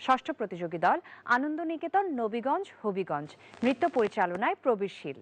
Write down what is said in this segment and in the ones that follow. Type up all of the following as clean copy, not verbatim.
ষষ্ঠ প্রতিযোগী দল আনন্দ নিকেতন নবীগঞ্জ হবিগঞ্জ, নৃত্য পরিচালনায় প্রবীর শীল।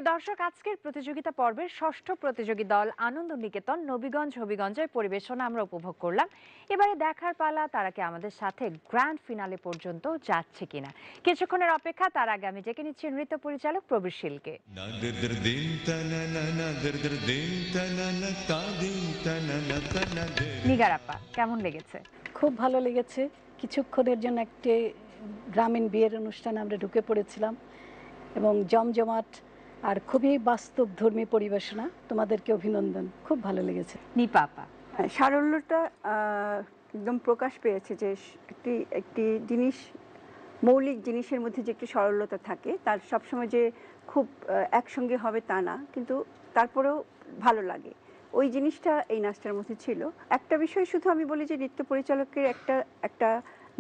প্রিয় দর্শক, আজকের প্রতিযোগিতা পর্বের ষষ্ঠ প্রতিযোগী দল আনন্দ নিকেতন নবীগঞ্জ হবিগঞ্জের পরিবেশনা আমরা উপভোগ করলাম। এবারে দেখার পালা তারা কি আমাদের সাথে গ্র্যান্ড ফিনালে পর্যন্ত যাচ্ছে কিনা। কিছুক্ষণের অপেক্ষা, তার আগে আমি ডেকে নিচ্ছি নৃত্য পরিচালক প্রবীর শীলকে। নিগার আপা, কেমন লেগেছে? খুব ভালো লেগেছে। কিছুক্ষণের জন্য একটি গ্রামীণ বিয়ের অনুষ্ঠানে আমরা ঢুকে পড়েছিলাম এবং জমজমাট আর খুবই বাস্তবধর্মী পরিবেশনা। তোমাদেরকে অভিনন্দন, খুব ভালো লেগেছে। নিপা আপা, সারল্যটা একদম প্রকাশ পেয়েছে যে একটি একটি জিনিস, মৌলিক জিনিসের মধ্যে যে একটি সরলতা থাকে, তার সবসময় যে খুব একসঙ্গে হবে তা না, কিন্তু তারপরেও ভালো লাগে, ওই জিনিসটা এই নাচটার মধ্যে ছিল। একটা বিষয় শুধু আমি বলি যে নৃত্য পরিচালকের একটা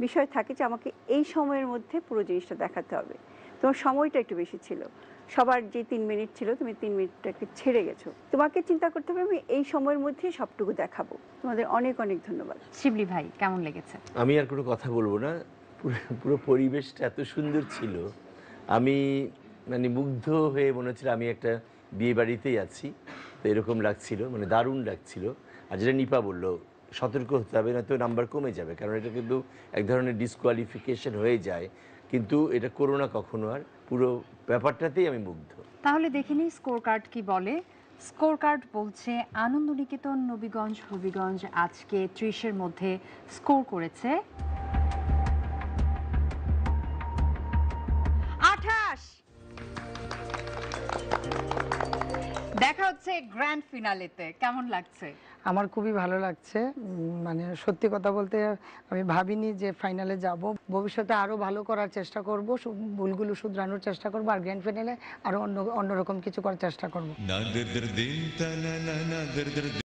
বিষয় থাকে যে আমাকে এই সময়ের মধ্যে পুরো জিনিসটা দেখাতে হবে। তোমার সময়টা একটু বেশি ছিল, সবার যে 3 মিনিট ছিল তুমি 3 মিনিটটাকে ছেড়ে গেছো। তোমাকে চিন্তা করতে হবে আমি এই সময়ের মধ্যে সবটুকু দেখাবো। তোমাদের অনেক অনেক ধন্যবাদ। শিবলি ভাই, কেমন লেগেছে? আমি আর কোনো কথা বলবো না, পুরো পরিবেশটা এত সুন্দর ছিল, আমি মানে মুগ্ধ হয়ে মনে হচ্ছিল আমি একটা বিয়ে বাড়িতেই আছি, তো এরকম লাগছিল, মানে দারুণ লাগছিল। আর যেটা নিপা বললো, সতর্ক হতে হবে, না তো নাম্বার কমে যাবে, কারণ এটা কিন্তু এক ধরনের ডিসকোয়ালিফিকেশন হয়ে যায়, কিন্তু এটা করো না কখনো। আর পুরো ব্যাপারটাতেই আমি মুগ্ধ। তাহলে দেখিনি স্কোর কার্ড কি বলে। স্কোর কার্ড বলছে আনন্দ নিকেতন নবীগঞ্জ হবিগঞ্জ আজকে 30-এর মধ্যে স্কোর করেছে 28। দেখা হচ্ছে গ্র্যান্ড ফিনালেতে, কেমন লাগছে? আমার খুবই ভালো লাগছে। মানে সত্যি কথা বলতে আমি ভাবিনি যে ফাইনালে যাব। ভবিষ্যতে আরো ভালো করার চেষ্টা করব, ভুলগুলো শুধরানোর চেষ্টা করব, আর গ্র্যান্ড ফাইনালে আরো অন্যরকম কিছু করার চেষ্টা করব।